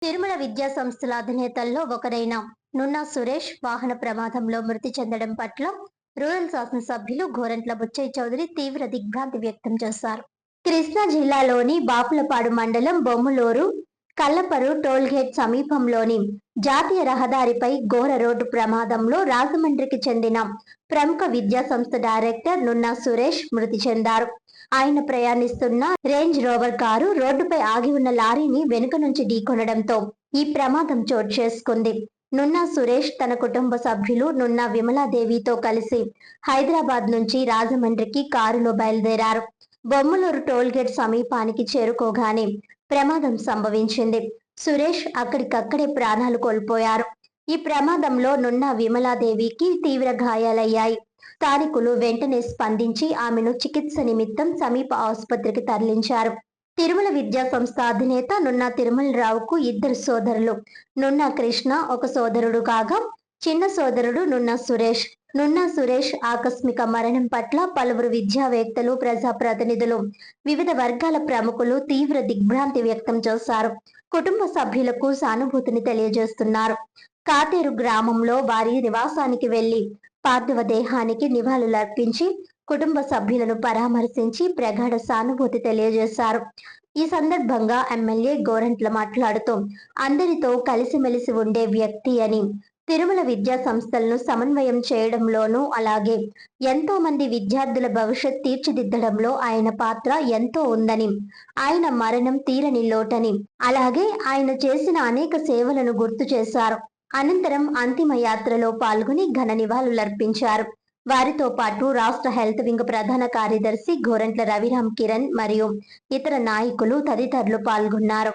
తిరుమల విద్యా సంస్థల అధినేతల్లో ఒకరైన నున్నా సురేష్ వాహన ప్రమాదంలో మృతి చెందడం పట్ల రూరల్ శాసనసభ్యులు గోరంట్ల బుచ్చయ్య చౌదరి తీవ్ర దిగ్భ్రాంతి వ్యక్తం చేశారు. కృష్ణా జిల్లాలోని బాపులపాడు మండలం బొమ్మలూరు కల్లపరు టోల్గేట్ సమీపంలోని జాతీయ రహదారిపై ఘోర రోడ్డు ప్రమాదంలో రాజమండ్రికి చెందిన ప్రముఖ విద్యా సంస్థ డైరెక్టర్ నున్నా సురేష్ మృతి చెందారు. ఆయన ప్రయాణిస్తున్న రేంజ్ రోవర్ కారు రోడ్డుపై ఆగి ఉన్న లారీని వెనుక నుంచి ఢీకొనడంతో ఈ ప్రమాదం చోటు చేసుకుంది. నున్నా సురేష్ తన కుటుంబ సభ్యులు నున్నా విమలాదేవితో కలిసి హైదరాబాద్ నుంచి రాజమండ్రికి కారులో బయలుదేరారు. బొమ్మలూరు టోల్గేట్ సమీపానికి చేరుకోగానే ప్రమాదం సంభవించింది. సురేష్ అక్కడికక్కడే ప్రాణాలు కోల్పోయారు. ఈ ప్రమాదంలో నున్నా విమలాదేవికి తీవ్ర గాయాలయ్యాయి. స్థానికులు వెంటనే స్పందించి ఆమెను చికిత్స నిమిత్తం సమీప ఆసుపత్రికి తరలించారు. తిరుమల విద్యా సంస్థ అధినేత నున్నా తిరుమలరావుకు ఇద్దరు సోదరులు. నున్నా కృష్ణ ఒక సోదరుడు కాగా చిన్న సోదరుడు నున్నా సురేష్ ఆకస్మిక మరణం పట్ల పలువురు విద్యావేత్తలు, ప్రజాప్రతినిధులు, వివిధ వర్గాల ప్రముఖులు తీవ్ర దిగ్భ్రాంతి వ్యక్తం చేశారు. కుటుంబ సభ్యులకు సానుభూతిని తెలియజేస్తున్నారు. కాతేరు గ్రామంలో వారి నివాసానికి వెళ్లి పార్థివ దేహానికి నివాళులర్పించి కుటుంబ సభ్యులను పరామర్శించి ప్రగాఢ సానుభూతి తెలియజేశారు. ఈ సందర్భంగా ఎమ్మెల్యే గోరంట్ల మాట్లాడుతూ అందరితో కలిసిమెలిసి ఉండే వ్యక్తి అని, తిరుమల విద్యా సంస్థలను సమన్వయం చేయడంలోనూ అలాగే ఎంతో మంది విద్యార్థుల భవిష్యత్ తీర్చిదిద్దడంలో ఆయన పాత్ర ఎంతో ఉందని, ఆయన మరణం తీరని లోటని, అలాగే ఆయన చేసిన అనేక సేవలను గుర్తు చేశారు. అనంతరం అంతిమ యాత్రలో పాల్గొని ఘన నివాళులర్పించారు. వారితో పాటు రాష్ట్ర హెల్త్ వింగ్ ప్రధాన కార్యదర్శి గోరంట్ల రవిరామ్ కిరణ్ మరియు ఇతర నాయకులు తదితరులు పాల్గొన్నారు.